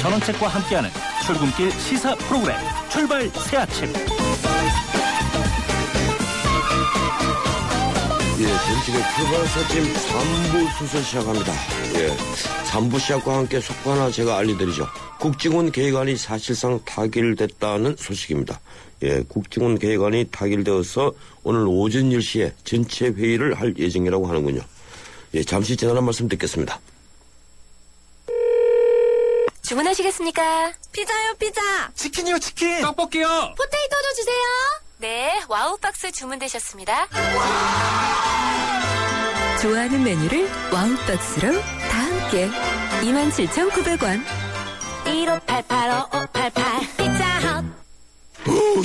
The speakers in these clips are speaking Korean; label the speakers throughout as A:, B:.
A: 전원책과 함께하는 출근길 시사 프로그램 출발 새아침.
B: 예, 정치계 출발 새아침 3부 순서 시작합니다. 예, 3부 시작과 함께 속보 하나 제가 알려드리죠. 국정원 개혁안이 사실상 타결됐다는 소식입니다. 예, 국정원 개혁안이 타결되어서 오늘 오전 10시에 전체 회의를 할 예정이라고 하는군요. 예, 잠시 전화 말씀 듣겠습니다.
C: 주문하시겠습니까?
D: 피자요, 피자.
E: 치킨이요, 치킨.
A: 떡볶이요.
D: 포테이토도 주세요.
C: 네, 와우박스 주문되셨습니다.
F: 좋아하는 메뉴를 와우박스로 다 함께 27,900원.
D: 1588-5588 피자헛.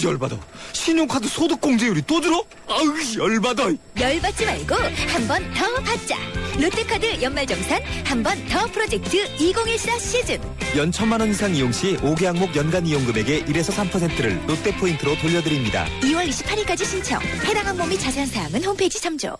E: 열받아. 신용카드 소득공제율이 또 들어? 아우, 열받아.
D: 열받지 말고 한 번 더 받자. 롯데카드 연말정산 한 번 더 프로젝트 2014 시즌.
E: 연 1,000만 원 이상 이용 시 5개 항목 연간 이용 금액의 1에서 3%를 롯데포인트로 돌려드립니다.
D: 2월 28일까지 신청. 해당 항목 및 자세한 사항은 홈페이지 참조.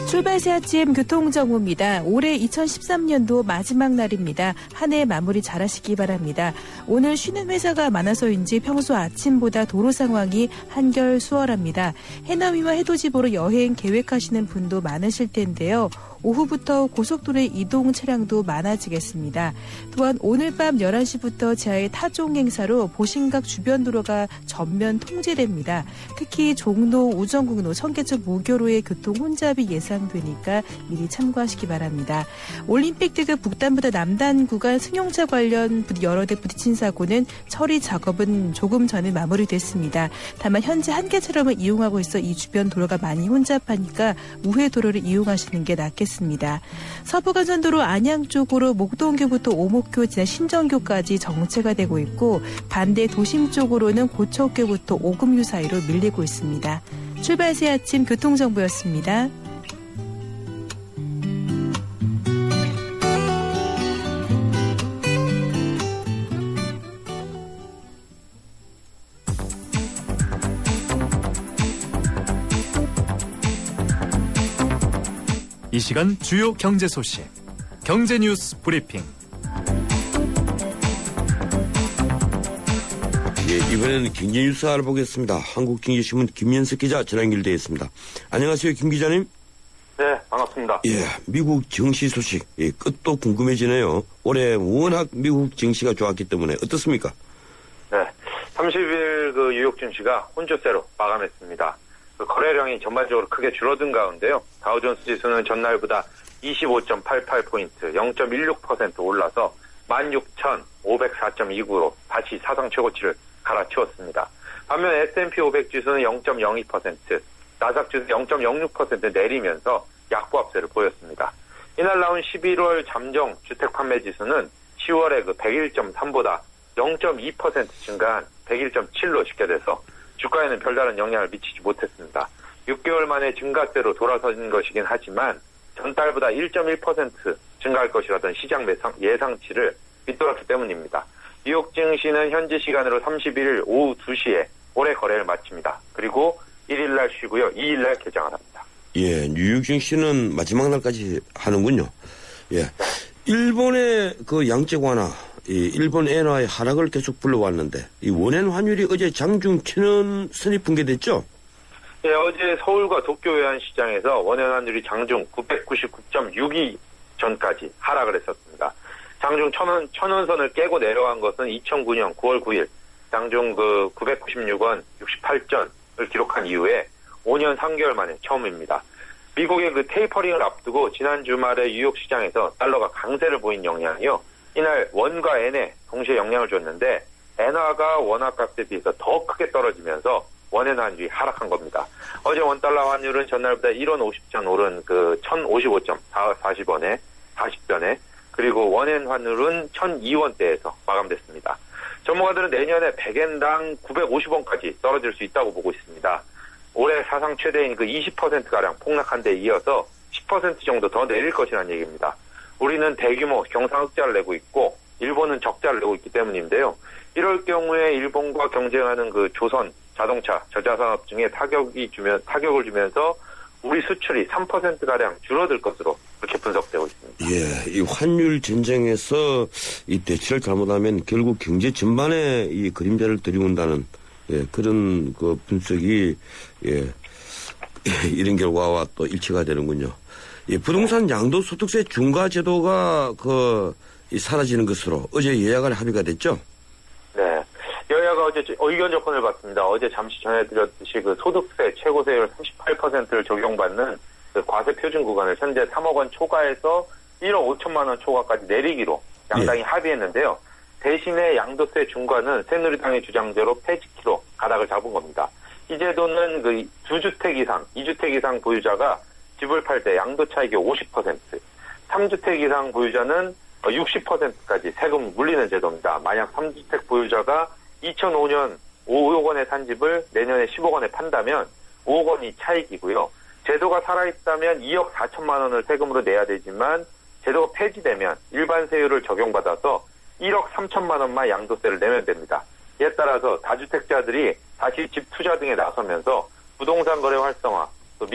F: 출발 새아침 교통정보입니다. 올해 2013년도 마지막 날입니다. 한 해 마무리 잘하시기 바랍니다. 오늘 쉬는 회사가 많아서인지 평소 아침보다 도로 상황이 한결 수월합니다. 해남이와 해돋이 보러 여행 계획하시는 분도 많으실 텐데요. 오후부터 고속도로의 이동 차량도 많아지겠습니다. 또한 오늘 밤 11시부터 지하의 타종 행사로 보신각 주변 도로가 전면 통제됩니다. 특히 종로, 우정국로, 청계천 무교로의 교통 혼잡이 예상되니까 미리 참고하시기 바랍니다. 올림픽 대교 북단부터 남단 구간 승용차 관련 여러 대 부딪힌 사고는 처리 작업은 조금 전에 마무리됐습니다. 다만 현재 한 개 차로만 이용하고 있어 이 주변 도로가 많이 혼잡하니까 우회 도로를 이용하시는 게 낫겠습니다. 서부간선도로 안양 쪽으로 목동교부터 오목교 지나 신정교까지 정체가 되고 있고 반대 도심 쪽으로는 고척교부터 오금유 사이로 밀리고 있습니다. 출발 새 아침 교통정보였습니다.
A: 이 시간 주요 경제 소식, 경제 뉴스 브리핑.
B: 예, 이번에는 경제 뉴스 알아보겠습니다. 한국경제신문 김현석 기자 전화 연결되어 있습니다. 안녕하세요, 김 기자님.
G: 네, 반갑습니다.
B: 예, 미국 증시 소식, 예, 끝도 궁금해지네요. 올해 워낙 미국 증시가 좋았기 때문에 어떻습니까?
G: 네, 30일 그 뉴욕 증시가 혼조세로 마감했습니다. 그 거래량이 전반적으로 크게 줄어든 가운데요. 다우존스 지수는 전날보다 25.88포인트, 0.16% 올라서 16,504.29로 다시 사상 최고치를 갈아치웠습니다. 반면 S&P 500 지수는 0.02%, 나스닥 지수 0.06% 내리면서 약보합세를 보였습니다. 이날 나온 11월 잠정 주택 판매 지수는 10월에 그 101.3보다 0.2% 증가한 101.7로 집계돼서 주가에는 별다른 영향을 미치지 못했습니다. 6개월 만에 증가세로 돌아선 것이긴 하지만 전달보다 1.1% 증가할 것이라던 시장 예상치를 밑돌았기 때문입니다. 뉴욕 증시는 현지 시간으로 31일 오후 2시에 올해 거래를 마칩니다. 그리고 1일날 쉬고요. 2일날 개장을 합니다.
B: 예, 뉴욕 증시는 마지막 날까지 하는군요. 예, 일본의 그 양적 완화, 이 일본 엔화의 하락을 계속 불러왔는데 이 원엔 환율이 어제 장중 1,000원 선이 붕괴됐죠?
G: 예, 어제 서울과 도쿄 외환시장에서 원엔 환율이 장중 999.62 전까지 하락을 했었습니다. 장중 1,000원 선을 깨고 내려간 것은 2009년 9월 9일 장중 그 996원 68전을 기록한 이후에 5년 3개월 만에 처음입니다. 미국의 그 테이퍼링을 앞두고 지난 주말에 뉴욕 시장에서 달러가 강세를 보인 영향이요. 이날 원과 엔에 동시에 영향을 줬는데 엔화가 원화값에 비해서 더 크게 떨어지면서 원엔 환율이 하락한 겁니다. 어제 원달러 환율은 전날보다 1원 50전 오른 그 1,055.40원에 40전에 그리고 원엔 환율은 1,002원대에서 마감됐습니다. 전문가들은 내년에 100엔당 950원까지 떨어질 수 있다고 보고 있습니다. 올해 사상 최대인 그 20%가량 폭락한 데 이어서 10% 정도 더 내릴 것이라는 얘기입니다. 우리는 대규모 경상 흑자를 내고 있고 일본은 적자를 내고 있기 때문인데요. 이럴 경우에 일본과 경쟁하는 그 조선 자동차 저자산업 중에 타격을 주면서 우리 수출이 3%가량 줄어들 것으로 그렇게 분석되고 있습니다.
B: 예, 이 환율 전쟁에서 이 대치를 잘못하면 결국 경제 전반에 이 그림자를 들이운다는 그런 그 분석이 이런 결과와 또 일치가 되는군요. 부동산 양도소득세 중과 제도가 사라지는 것으로 어제 여야간 합의가 됐죠?
G: 네. 여야가 어제 의견 조건을 받습니다. 어제 잠시 전해드렸듯이 그 소득세 최고세율 38%를 적용받는 그 과세 표준 구간을 현재 3억 원 초과해서 1억 5천만 원 초과까지 내리기로 양당이 합의했는데요. 대신에 양도세 중과는 새누리당의 주장대로 폐지키로 가닥을 잡은 겁니다. 이 제도는 그 2주택 이상, 2주택 이상 보유자가 집을 팔 때 양도 차익의 50%, 3주택 이상 보유자는 60%까지 세금 물리는 제도입니다. 만약 3주택 보유자가 2005년 5억 원에 산 집을 내년에 10억 원에 판다면 5억 원이 차익이고요. 제도가 살아있다면 2억 4천만 원을 세금으로 내야 되지만 제도가 폐지되면 일반 세율을 적용받아서 1억 3천만 원만 양도세를 내면 됩니다. 이에 따라서 다주택자들이 다시 집 투자 등에 나서면서 부동산 거래 활성화, 또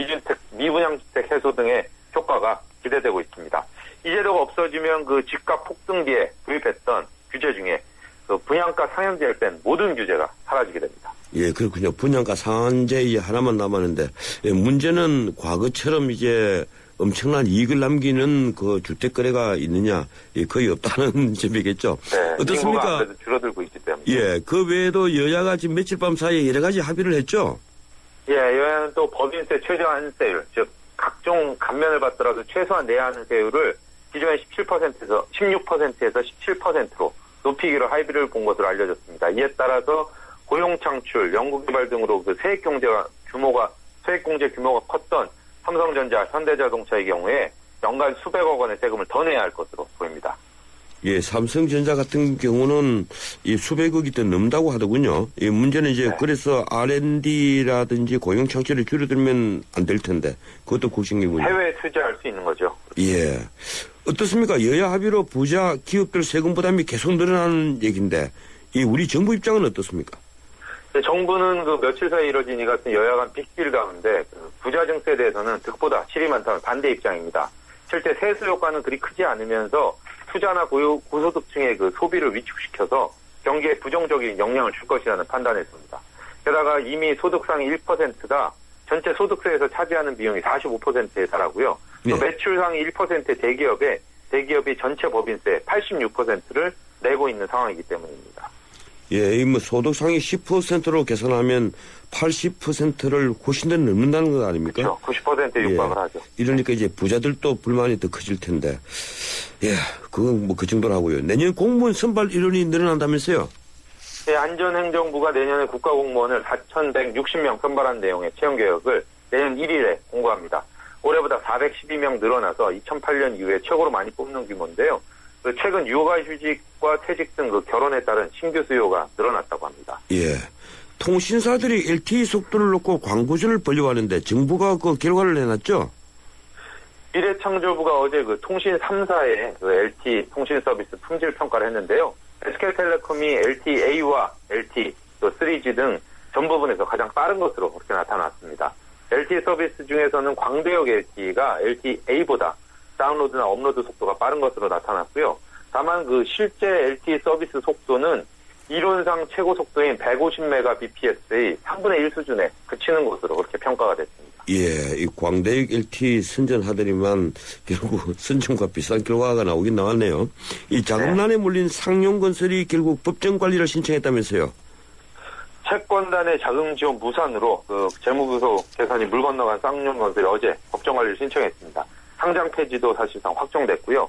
G: 미분양주택 해소 등의 효과가 기대되고 있습니다. 이 제도가 없어지면 그 집값 폭등기에 도입했던 규제 중에 그 분양가 상한제를 뺀 모든 규제가 사라지게 됩니다.
B: 예, 그렇군요. 분양가 상한제 이제 하나만 남았는데, 문제는 과거처럼 이제 엄청난 이익을 남기는 그 주택 거래가 있느냐, 거의 없다는 점이겠죠.
G: 네,
B: 어떻습니까?
G: 인구가 아무래도 줄어들고 있기 때문에.
B: 예, 그 외에도 여야가 지금 며칠 밤 사이에 여러 가지 합의를 했죠.
G: 예, 여야는 또 법인세 최저한세율, 즉 각종 감면을 받더라도 최소한 내야 하는 세율을 기존의 17%에서 16%에서 17%로 높이기로 합의를 본 것으로 알려졌습니다. 이에 따라서 고용 창출, 연구개발 등으로 그 세액공제 규모가 컸던 삼성전자, 현대자동차의 경우에 연간 수백억 원의 세금을 더 내야 할 것으로 보입니다.
B: 예, 삼성전자 같은 경우는 이 수백억이 더 넘다고 하더군요. 이 문제는 이제 그래서 R&D라든지 고용 창출이 줄어들면 안 될 텐데 그것도 고심이군요.
G: 해외에 투자할 수 있는 거죠.
B: 예. 어떻습니까? 여야 합의로 부자 기업들 세금 부담이 계속 늘어나는 얘기인데 이 우리 정부 입장은 어떻습니까?
G: 네, 정부는 그 며칠 사이에 이뤄진 이 같은 여야 간 빅딜 가운데 그 부자 증세에 대해서는 득보다 실이 많다는 반대 입장입니다. 실제 세수 효과는 그리 크지 않으면서 투자나 고소득층의 그 소비를 위축시켜서 경기에 부정적인 영향을 줄 것이라는 판단했습니다. 게다가 이미 소득 상위 1%가 전체 소득세에서 차지하는 비용이 45%에 달하고요. 또 매출 상위 1%의 대기업이 전체 법인세 86%를 내고 있는 상황이기 때문입니다.
B: 예, 이 소득 상위 10%로 계산하면 80%를 훨씬 더 넘는다는 것 아닙니까?
G: 그렇죠. 90%에 육박을 하죠.
B: 이러니까 이제 부자들도 불만이 더 커질 텐데. 예, 그건 뭐 그 정도로 하고요. 내년 공무원 선발 인원이 늘어난다면서요?
G: 네, 안전행정부가 내년에 국가공무원을 4,160명 선발한 내용의 채용 계획을 내년 1일에 공고합니다. 올해보다 412명 늘어나서 2008년 이후에 최고로 많이 뽑는 규모인데요. 최근 육아휴직과 퇴직 등 그 결혼에 따른 신규 수요가 늘어났다고 합니다.
B: 예. 통신사들이 LTE 속도를 놓고 광고주를 벌려하는데 정부가 그 결과를 내놨죠?
G: 미래창조부가 어제 그 통신 3사의 그 LTE 통신 서비스 품질 평가를 했는데요. SK텔레콤이 LTEA와 LTE, 또 3G 등 전 부분에서 가장 빠른 것으로 그렇게 나타났습니다. LTE 서비스 중에서는 광대역 LTE가 LTEA보다 다운로드나 업로드 속도가 빠른 것으로 나타났고요. 다만 그 실제 LTE 서비스 속도는 이론상 최고 속도인 150mbps의 3분의 1 수준에 그치는 것으로 그렇게 평가가 됐습니다.
B: 예, 이 광대역 LTE 선전하더니만 결국 선전과 비슷한 결과가 나오긴 나왔네요. 이 자금난에 몰린 상용건설이 결국 법정 관리를 신청했다면서요?
G: 채권단의 자금 지원 무산으로 그 재무부서 계산이 물 건너간 쌍용건설이 어제 법정 관리를 신청했습니다. 상장 폐지도 사실상 확정됐고요.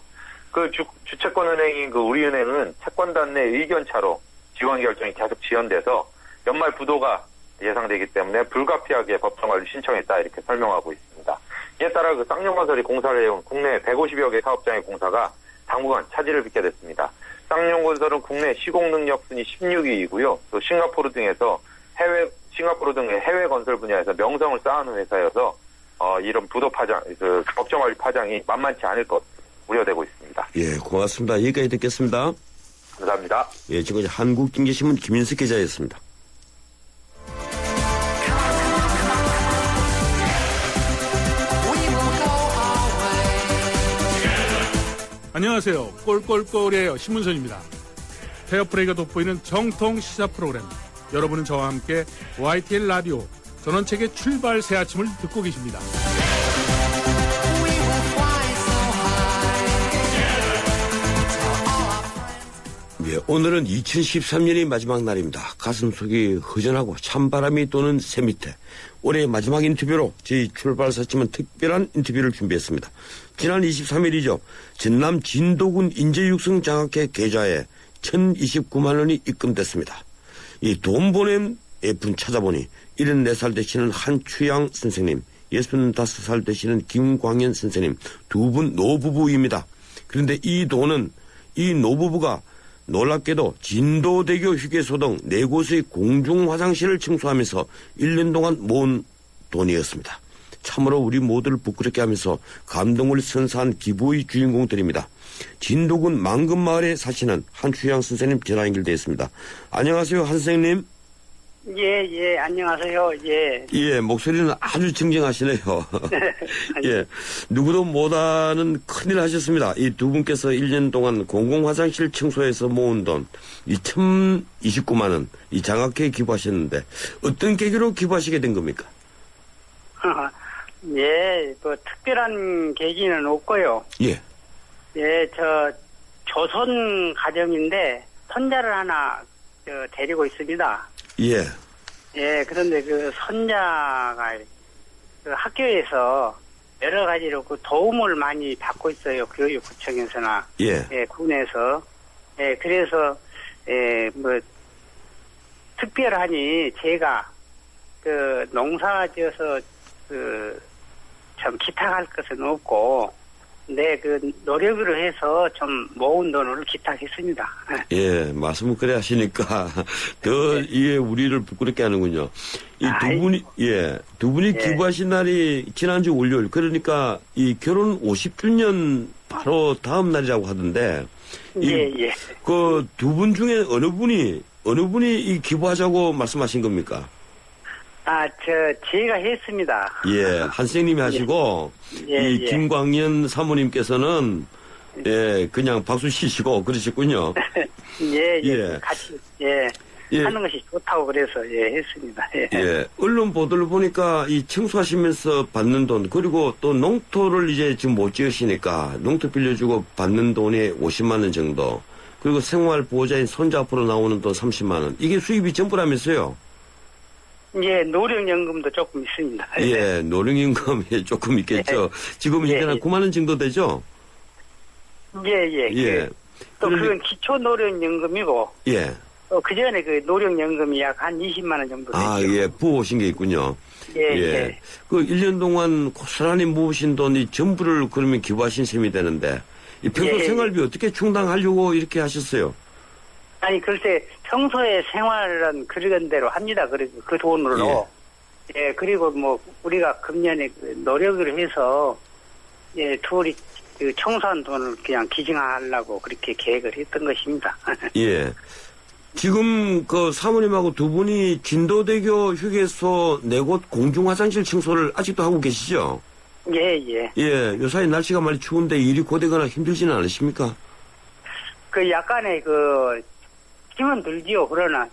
G: 그 주채권은행인 그 우리은행은 채권단 내 의견차로 지원 결정이 계속 지연돼서 연말 부도가 예상되기 때문에 불가피하게 법정 관리 신청했다 이렇게 설명하고 있습니다. 이에 따라 그 쌍용건설이 공사를 해온 국내 150여 개 사업장의 공사가 당분간 차질을 빚게 됐습니다. 쌍용건설은 국내 시공 능력 순위 16위이고요. 또 싱가포르 등의 해외 건설 분야에서 명성을 쌓은 회사여서 이런 부도 파장, 그 법정 관리 파장이 만만치 않을 것 우려되고 있습니다.
B: 예, 고맙습니다. 여기까지 듣겠습니다.
G: 감사합니다.
B: 예, 지금까지 한국经济신문 김인석 기자였습니다.
H: 안녕하세요. 꼴꼴꼴이에요. 신문선입니다. 페어플레이가 돋보이는 정통 시사 프로그램. 여러분은 저와 함께 YTN 라디오 전원책의 출발 새 아침을 듣고 계십니다.
B: 예, 오늘은 2013년이 마지막 날입니다. 가슴속이 허전하고 찬바람이 도는 새 밑에 올해의 마지막 인터뷰로 저희 출발사침은 특별한 인터뷰를 준비했습니다. 지난 23일이죠. 전남 진도군 인재육성 장학회 계좌에 1,029만 원이 입금됐습니다. 이 돈 보낸 F분 찾아보니 74살 되시는 한추양 선생님, 65살 되시는 김광현 선생님 두 분 노부부입니다. 그런데 이 돈은 이 노부부가 놀랍게도 진도대교 휴게소 등 4곳의 공중화장실을 청소하면서 1년 동안 모은 돈이었습니다. 참으로 우리 모두를 부끄럽게 하면서 감동을 선사한 기부의 주인공들입니다. 진도군 망금마을에 사시는 한추양 선생님 전화 연결되어 있습니다. 안녕하세요, 한 선생님.
I: 예, 안녕하세요.
B: 예, 목소리는 아주 정정하시네요. 예, 누구도 못하는 큰일 하셨습니다. 이 두 분께서 1년 동안 공공화장실 청소에서 모은 돈 2,029만 원 이 장학회에 기부하셨는데 어떤 계기로 기부하시게 된 겁니까?
I: 예, 뭐 특별한 계기는 없고요.
B: 예.
I: 예, 저 조선 가정인데 손자를 하나 데리고 있습니다.
B: 예.
I: 예, 그런데 그 손자가 그 학교에서 여러 가지로 그 도움을 많이 받고 있어요. 교육구청에서나
B: 예.
I: 군에서. 예, 그래서 뭐 특별하니 제가 그 농사지어서 그 참 기탁할 것은 없고 그 노력으로 해서 좀 모은 돈을 기탁했습니다.
B: 예, 말씀을 그래 하시니까 더 이게 우리를 부끄럽게 하는군요. 이 두 분이 기부하신 날이 지난주 월요일, 그러니까 이 결혼 50주년 바로 다음 날이라고 하던데.
I: 예.
B: 그 두 분 중에 어느 분이 이 기부하자고 말씀하신 겁니까?
I: 제가 했습니다.
B: 예, 한 선생님이 하시고, 이 김광현 사모님께서는, 그냥 박수 치시고 그러셨군요.
I: 같이, 하는 것이 좋다고 그래서, 했습니다.
B: 예, 언론 보도를 보니까 이 청소하시면서 받는 돈, 그리고 또 농토를 이제 지금 못 지으시니까 농토 빌려주고 받는 돈이 50만 원 정도, 그리고 생활보호자인 손자 앞으로 나오는 돈 30만 원, 이게 수입이 전부라면서요?
I: 예, 노령연금도 조금 있습니다.
B: 예, 노령연금이 조금 있겠죠. 지금 이제 한 9만 원 정도 되죠?
I: 예. 또 그건 기초노령연금이고.
B: 예.
I: 그 전에 그 노령연금이 약 한 20만 원 정도 되죠.
B: 예, 부어오신 게 있군요.
I: 예.
B: 그 1년 동안 고스란히 모으신 돈이 전부를 그러면 기부하신 셈이 되는데, 이 평소 생활비 어떻게 충당하려고 이렇게 하셨어요?
I: 아니, 글쎄, 평소에 생활은 그런 대로 합니다. 그리고 그 돈으로. 예, 그리고 뭐, 우리가 금년에 그 노력을 해서, 둘이 그 청소한 돈을 그냥 기증하려고 그렇게 계획을 했던 것입니다.
B: 예. 지금 그 사모님하고 두 분이 진도대교 휴게소 4곳 공중화장실 청소를 아직도 하고 계시죠?
I: 예.
B: 예, 요사이 날씨가 많이 추운데 일이 고되거나 힘들지는 않으십니까?
I: 그 약간의 그, 힘은 들지요. 그러나,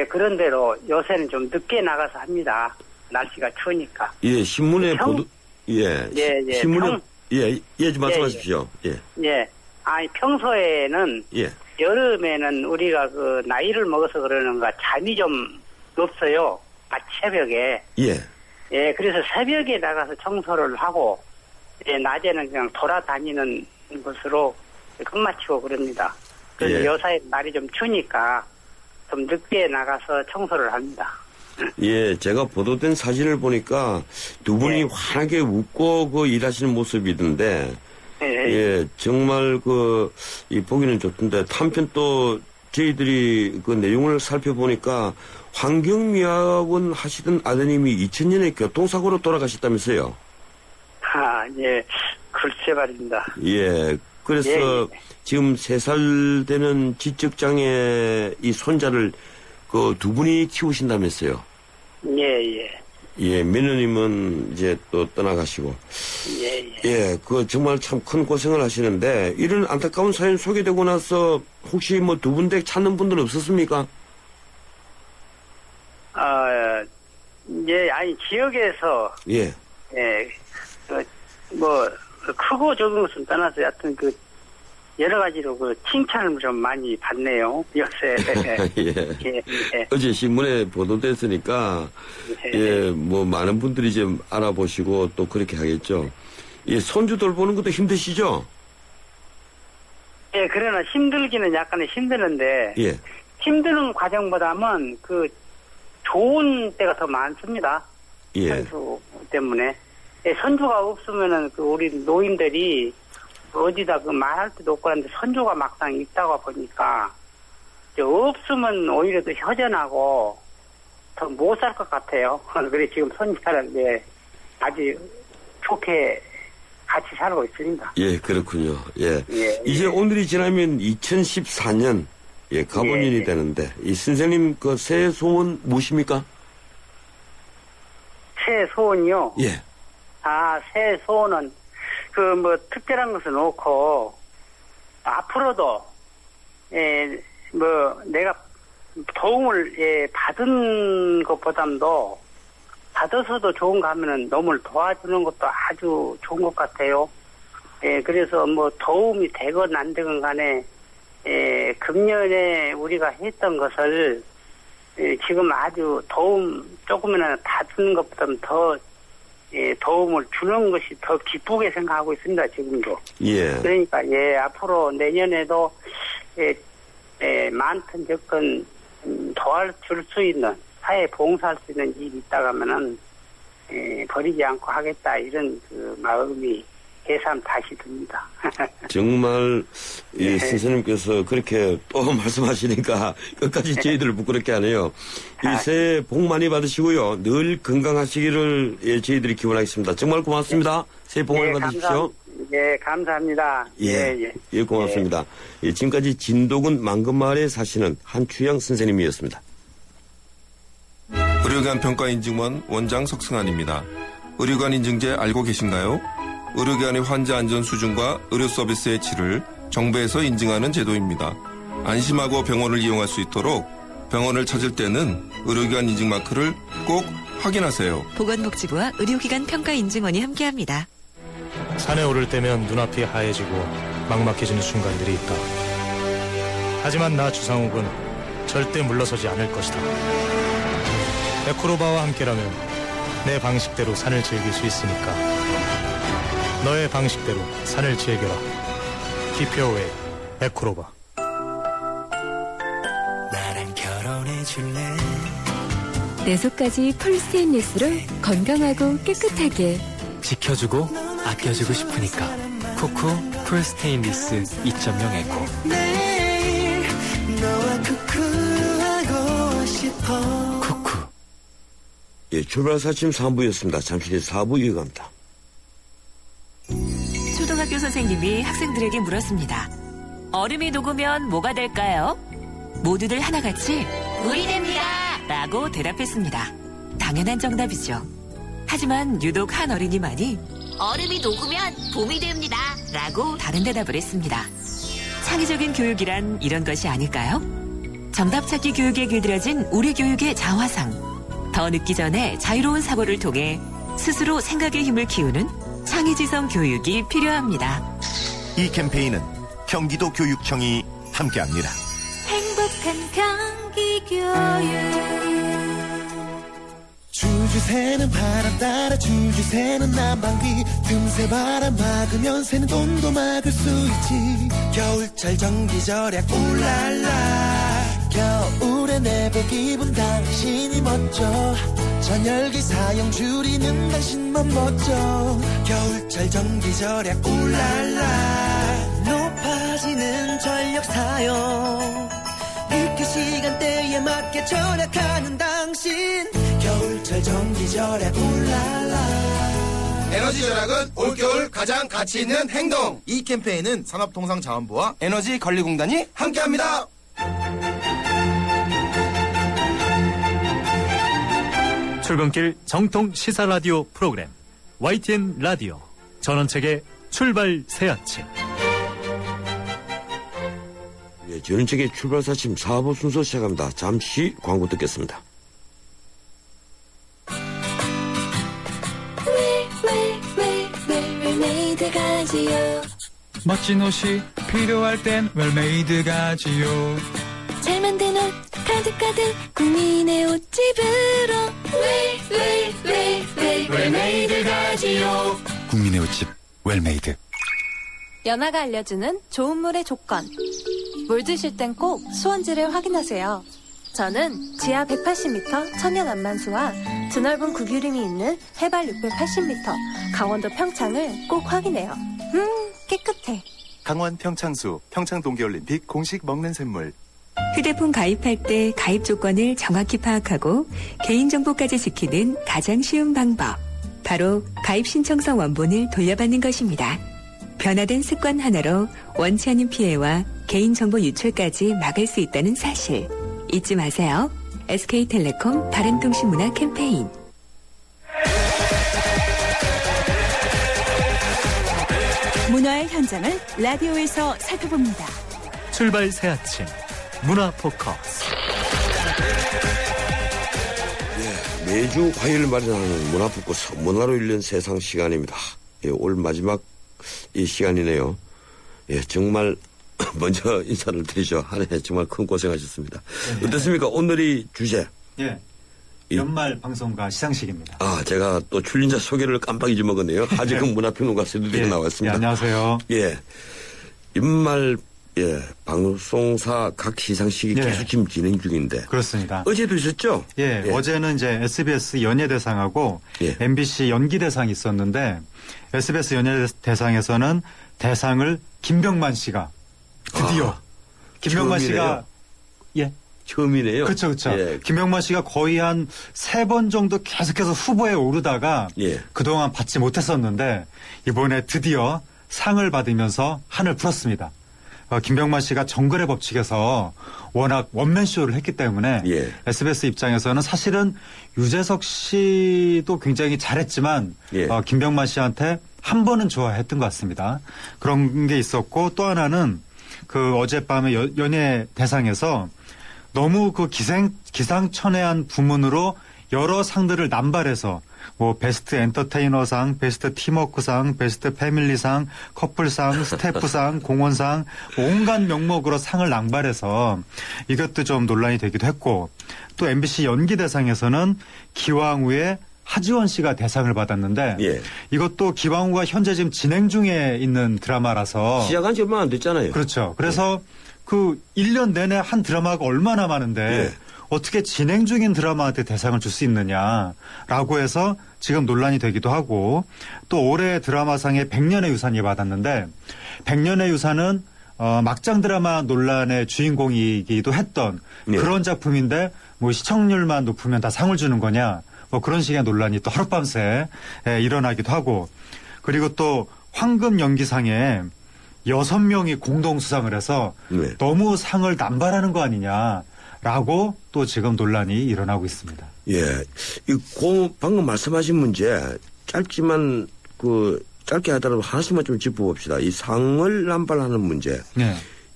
I: 그런 대로 요새는 좀 늦게 나가서 합니다. 날씨가 추우니까.
B: 예, 신문에 보도, 신문에, 말씀하십시오.
I: 아니, 평소에는, 여름에는 우리가 그, 나이를 먹어서 그러는가, 잠이 좀 없어요. 새벽에. 그래서 새벽에 나가서 청소를 하고, 낮에는 그냥 돌아다니는 것으로 끝마치고 그럽니다. 그래서 요사이 날이 좀 추우니까 좀 늦게 나가서 청소를 합니다.
B: 예, 제가 보도된 사진을 보니까 두 분이 환하게 웃고 그 일하시는 모습이던데, 정말 이 보기는 좋던데, 한편 또 저희들이 그 내용을 살펴보니까 환경미화원 하시던 아드님이 2000년에 교통사고로 돌아가셨다면서요?
I: 글쎄 말입니다.
B: 그래서 지금 3살 되는 지적장애 이 손자를 그 두 분이 키우신다면서요? 예, 민우님은 이제 또 떠나가시고. 예, 그 정말 참 큰 고생을 하시는데, 이런 안타까운 사연 소개되고 나서 혹시 뭐 두 분 댁 찾는 분들 없었습니까?
I: 아니, 지역에서,
B: 예.
I: 크고 적은 것은 떠나서 여하튼 여러 가지로 칭찬을 좀 많이 받네요, 요새.
B: 예. 어제 신문에 보도됐으니까, 예, 뭐 많은 분들이 좀 알아보시고 또 그렇게 하겠죠. 예, 손주 돌보는 것도 힘드시죠?
I: 예, 그러나 힘들기는 약간은 힘드는데,
B: 예.
I: 힘드는 과정보다는 좋은 때가 더 많습니다.
B: 예.
I: 선수 때문에. 예, 선주가 없으면은 우리 노인들이 어디다 말할 때도 없고 하는데 선주가 막상 있다가 보니까 이제 없으면 오히려 더 허전하고 더 못 살 것 같아요. 그래 지금 선주랑 아주 좋게 같이 살고 있습니다.
B: 예, 그렇군요. 예. 이제 오늘이 지나면 2014년 가본년이 되는데 이 선생님 그 새해 소원 무엇입니까?
I: 새해 소원이요?
B: 예.
I: 새해 소원은 특별한 것은 없고 앞으로도 내가 도움을 받은 것보다도 받아서도 좋은가 하면은 너무 도와주는 것도 아주 좋은 것 같아요. 그래서 도움이 되건 안 되건 간에 금년에 우리가 했던 것을 지금 아주 도움 조금이나 받는 것보다는 더 도움을 주는 것이 더 기쁘게 생각하고 있습니다, 지금도.
B: 예.
I: 그러니까, 앞으로 내년에도, 많든 적건, 도와줄 수 있는, 사회에 봉사할 수 있는 일이 있다고 하면은, 버리지 않고 하겠다, 이런 마음이 새삼 다시 듭니다.
B: 정말, 선생님께서 그렇게 또 말씀하시니까 끝까지 저희들을 부끄럽게 하네요. 이 새해 복 많이 받으시고요. 늘 건강하시기를 저희들이 기원하겠습니다. 정말 고맙습니다. 새해 복 많이 받으십시오.
I: 감사합니다.
B: 예, 고맙습니다. 지금까지 진도군 망금마을에 사시는 한추영 선생님이었습니다.
J: 의료기관 평가인증원 원장 석승환입니다. 의료기관 인증제 알고 계신가요? 의료기관의 환자 안전 수준과 의료 서비스의 질을 정부에서 인증하는 제도입니다. 안심하고 병원을 이용할 수 있도록 병원을 찾을 때는 의료기관 인증 마크를 꼭 확인하세요.
K: 보건복지부와 의료기관 평가인증원이 함께합니다.
L: 산에 오를 때면 눈앞이 하얘지고 막막해지는 순간들이 있다. 하지만 나 주상욱은 절대 물러서지 않을 것이다. 에코로바와 함께라면 내 방식대로 산을 즐길 수 있으니까. 너의 방식대로 산을 즐겨라. 기표웨이 에코로바.
M: 나랑 결혼해줄래?
N: 내 속까지 풀 스테인리스로 건강하고 깨끗하게
M: 지켜주고 아껴주고 싶으니까 쿠쿠 풀 스테인리스 2.0 에코. 매일 너와 쿠쿠하고 싶어. 쿠쿠.
B: 예, 출발사 아침 3부였습니다. 잠시 뒤에 4부 이어갑니다.
K: 초등학교 선생님이 학생들에게 물었습니다. 얼음이 녹으면 뭐가 될까요? 모두들 하나같이 물이 됩니다 라고 대답했습니다. 당연한 정답이죠. 하지만 유독 한 어린이만이 얼음이 녹으면 봄이 됩니다 라고 다른 대답을 했습니다. 창의적인 교육이란 이런 것이 아닐까요? 정답 찾기 교육에 길들여진 우리 교육의 자화상. 더 늦기 전에 자유로운 사고를 통해 스스로 생각의 힘을 키우는 창의지성 교육이 필요합니다.
O: 이 캠페인은 경기도 교육청이 함께합니다.
N: 행복한 경기 교육.
P: 줄줄 새는 바람 따라 줄줄 새는 난방비 틈새 바람 막으면 새는 돈도 막을 수 있지. 겨울철 전기 절약 울랄라. 겨울에 내복 입은 당신이 멋져. 전열기 사용 줄이는 당신만 멋져. 겨울철 전기 절약 울랄라. 높아지는 전력 사용 입교 시간대에 맞게 절약하는 당신. 겨울철 전기 절약 울랄라.
Q: 에너지 절약은 올겨울 가장 가치 있는 행동. 이 캠페인은 산업통상자원부와 에너지관리공단이 함께합니다.
A: 출근길 정통 시사 라디오 프로그램 YTN 라디오 전원책의 출발 새 아침.
B: 예, 전원책의 출발 새 아침 4부 순서 시작합니다. 잠시 광고 듣겠습니다.
N: 웰메이드가지요.
R: 멋진 옷이 필요할 땐 웰메이드가지요.
N: 잘 만든 옷 가득가득 국민의 옷집으로 웰메이드가지요.
O: 국민의 옷집 웰메이드.
S: 연아가 알려주는 좋은 물의 조건. 물 드실 땐 꼭 수온지를 확인하세요. 저는 지하 180m 천연 안만수와 드넓은 구규림이 있는 해발 680m 강원도 평창을 꼭 확인해요. 깨끗해.
T: 강원 평창수, 평창 동계올림픽 공식 먹는 샘물.
K: 휴대폰 가입할 때 가입 조건을 정확히 파악하고 개인정보까지 지키는 가장 쉬운 방법. 바로 가입 신청서 원본을 돌려받는 것입니다. 변화된 습관 하나로 원치 않은 피해와 개인정보 유출까지 막을 수 있다는 사실. 잊지 마세요. SK텔레콤 바른통신문화 캠페인.
F: 문화의 현장을 라디오에서 살펴봅니다.
A: 출발 새 아침 문화 포커스.
B: 예, 매주 화요일 마련하는 문화 포커스 문화로 읽는 세상 시간입니다. 예, 올 마지막 이 시간이네요. 예, 정말 먼저 인사를 드리죠. 한 해 정말 큰 고생하셨습니다. 네. 어떻습니까? 오늘이 주제.
U: 예. 연말 방송과 시상식입니다.
B: 아, 제가 또 출연자 소개를 깜빡 잊어먹었네요. 하지금 문화평론가 서두리가 나왔습니다.
U: 예, 안녕하세요.
B: 예. 연말, 예, 방송사 각 시상식이 계속 지금 진행 중인데.
U: 그렇습니다.
B: 어제도 있었죠?
U: 예, 어제는 이제 SBS 연예대상하고 MBC 연기대상이 있었는데 SBS 연예대상에서는 대상을 김병만 씨가 드디어 김병만 씨가
B: 처음이네요.
U: 그렇죠. 예. 김병만 씨가 거의 한 3번 정도 계속해서 후보에 오르다가 그동안 받지 못했었는데 이번에 드디어 상을 받으면서 한을 풀었습니다. 김병만 씨가 정글의 법칙에서 워낙 원맨쇼를 했기 때문에 SBS 입장에서는 사실은 유재석 씨도 굉장히 잘했지만 김병만 씨한테 한 번은 좋아했던 것 같습니다. 그런 게 있었고 또 하나는 그 어젯밤에 연예 대상에서 너무 그 기상천외한 부문으로 여러 상들을 남발해서 뭐 베스트 엔터테이너상, 베스트 팀워크상, 베스트 패밀리상, 커플상, 스태프상, 공헌상 온갖 명목으로 상을 남발해서 이것도 좀 논란이 되기도 했고 또 MBC 연기대상에서는 기왕후의 하지원 씨가 대상을 받았는데 이것도 기왕후가 현재 지금 진행 중에 있는 드라마라서
B: 시작한 지 얼마 안 됐잖아요.
U: 그렇죠. 그래서 그 1년 내내 한 드라마가 얼마나 많은데 어떻게 진행 중인 드라마한테 대상을 줄 수 있느냐라고 해서 지금 논란이 되기도 하고 또 올해 드라마상의 100년의 유산이 받았는데 100년의 유산은 막장 드라마 논란의 주인공이기도 했던 그런 작품인데 뭐 시청률만 높으면 다 상을 주는 거냐 뭐 그런 식의 논란이 또 하룻밤새 일어나기도 하고 그리고 또 황금 연기상에 6명이 공동 수상을 해서 너무 상을 남발하는 거 아니냐라고 또 지금 논란이 일어나고 있습니다.
B: 예, 방금 말씀하신 문제 짧지만 짧게 하더라도 하나씩만 좀 짚어봅시다. 이 상을 남발하는 문제.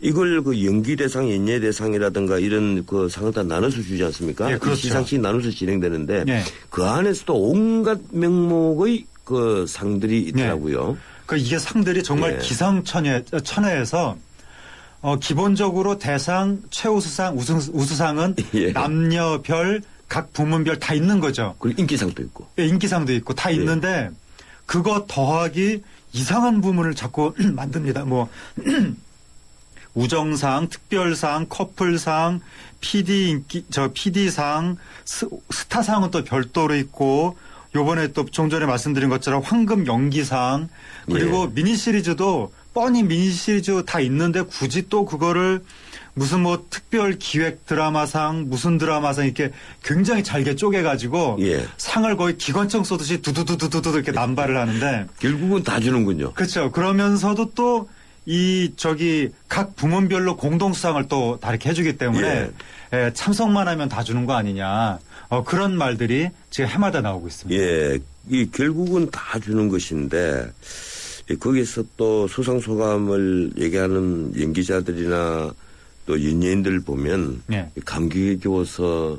B: 이걸 그 연기대상, 연예대상이라든가 이런 그 상을 다 나눠서 주지 않습니까?
U: 예, 그렇죠.
B: 시상식이 나눠서 진행되는데 그 안에서도 온갖 명목의 그 상들이 있더라고요.
U: 이게 상들이 정말 기상천외해서 기본적으로 대상, 최우수상, 우수상은 남녀별, 각 부문별 다 있는 거죠.
B: 그리고 인기상도 있고.
U: 예, 인기상도 있고 다 있는데 그거 더하기 이상한 부문을 자꾸 만듭니다. 뭐 우정상, 특별상, 커플상, PD상, 스타상은 또 별도로 있고 요번에 또 좀 전에 말씀드린 것처럼 황금 연기상 그리고 미니 시리즈도 뻔히 미니 시리즈 다 있는데 굳이 또 그거를 무슨 뭐 특별 기획 드라마상 무슨 드라마상 이렇게 굉장히 잘게 쪼개가지고 상을 거의 기관총 쏘듯이 두두두두두 이렇게 남발을 하는데
B: 결국은 다 주는군요.
U: 그렇죠. 그러면서도 또 각 부문별로 공동수상을 또 다 이렇게 해주기 때문에 참석만 하면 다 주는 거 아니냐. 그런 말들이 지금 해마다 나오고 있습니다.
B: 예, 이 결국은 다 주는 것인데 거기서 또 수상소감을 얘기하는 연기자들이나 또 연예인들 보면
U: 예.
B: 감격에 겨워서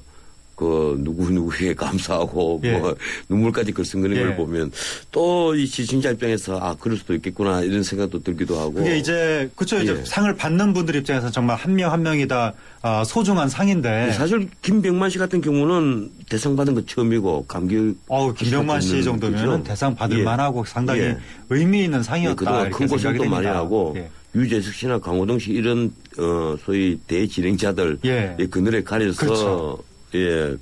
B: 그 누구에게 감사하고
U: 예.
B: 뭐 눈물까지 글썽거리는
U: 예.
B: 걸 보면 또 이 시청자 입장에서 그럴 수도 있겠구나 이런 생각도 들기도 하고.
U: 그게 이제 그렇죠. 이제
B: 예.
U: 상을 받는 분들 입장에서 정말 한 명 한 명이 다 소중한 상인데.
B: 사실 김병만 씨 같은 경우는 대상 받은 거 처음이고 감격.
U: 김병만 씨 정도면 대상 받을
B: 예.
U: 만하고 상당히
B: 예.
U: 의미 있는 상이었다.
B: 그동안
U: 이렇게
B: 큰 고생도
U: 생각이
B: 많이
U: 됩니다.
B: 하고
U: 예.
B: 유재석 씨나 강호동 씨 이런 소위 대진행자들
U: 예.
B: 그늘에 가려서
U: 그렇죠.
B: 예.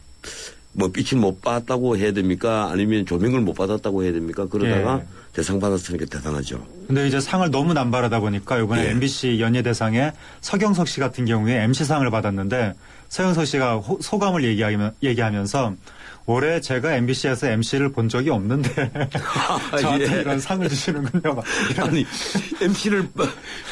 B: 뭐 빛을 못 봤다고 해야 됩니까? 아니면 조명을 못 받았다고 해야 됩니까? 그러다가
U: 예.
B: 대상 받았으니까 대단하죠.
U: 근데 이제 상을 너무 남발하다 보니까 이번에
B: 예.
U: MBC 연예대상에 서경석 씨 같은 경우에 MC상을 받았는데 서경석 씨가 소감을 얘기하면서 올해 제가 MBC에서 MC를 본 적이 없는데 저한테
B: 예.
U: 이런 상을 주시는군요.
B: 아니 MC를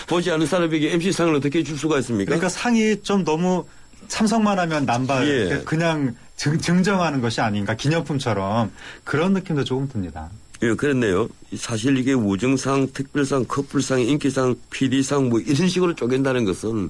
B: 보지 않은 사람에게 MC상을 어떻게 줄 수가 있습니까?
U: 그러니까 상이 좀 너무 참석만 하면 남발
B: 예.
U: 그냥 증정하는 것이 아닌가 기념품처럼 그런 느낌도 조금 듭니다.
B: 예, 그렇네요. 사실 이게 우정상, 특별상, 커플상, 인기상, PD상 뭐 이런 식으로 쪼갠다는 것은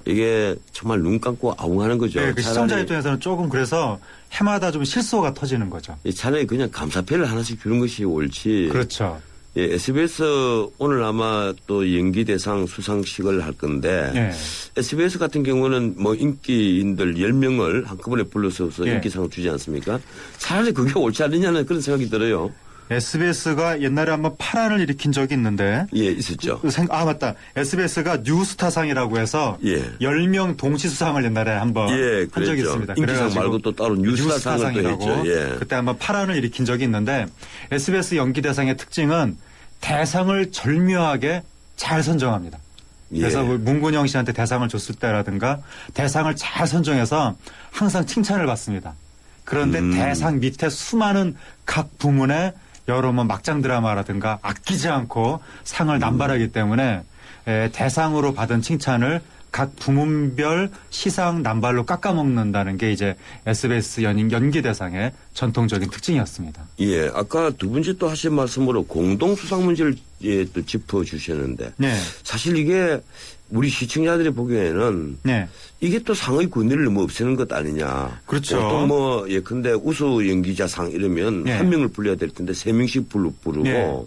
B: 이게 정말 눈 감고 아웅하는 거죠.
U: 네, 그 시청자 입장에서는 조금 그래서 해마다 좀 실소가 터지는 거죠.
B: 차라리 그냥 감사패를 하나씩 주는 것이 옳지.
U: 그렇죠.
B: 예, SBS 오늘 아마 또 연기대상 수상식을 할 건데
U: 예.
B: SBS 같은 경우는 뭐 인기인들 10명을 한꺼번에 불러서
U: 예.
B: 인기상을 주지 않습니까? 차라리 그게 옳지 않느냐는 그런 생각이 들어요.
U: SBS가 옛날에 한번 파란을 일으킨 적이 있는데.
B: 예, 있었죠.
U: 맞다. SBS가 뉴스타상이라고 해서
B: 예.
U: 10명 동시 수상을 옛날에 한번 한 적이 있습니다.
B: 인기상 말고 또 따로 뉴스타상을 또 했죠. 예.
U: 그때 한번 파란을 일으킨 적이 있는데 SBS 연기대상의 특징은 대상을 절묘하게 잘 선정합니다. 그래서
B: 예.
U: 문근영 씨한테 대상을 줬을 때라든가 대상을 잘 선정해서 항상 칭찬을 받습니다. 그런데 대상 밑에 수많은 각 부문에 여러 뭐 막장 드라마라든가 아끼지 않고 상을 남발하기 때문에 대상으로 받은 칭찬을 각 부문별 시상 남발로 깎아먹는다는 게 이제 SBS 연기대상의 전통적인 특징이었습니다.
B: 예, 아까 두 번째 또 하신 말씀으로 공동수상 문제를 또 짚어주셨는데
U: 네.
B: 사실 이게 우리 시청자들이 보기에는
U: 네.
B: 이게 또 상의 권위를 너무 없애는 것 아니냐.
U: 그렇죠.
B: 보통 뭐 예컨대 우수 연기자상 이러면
U: 네.
B: 한 명을 불러야 될 텐데 3명씩 부르고
U: 네.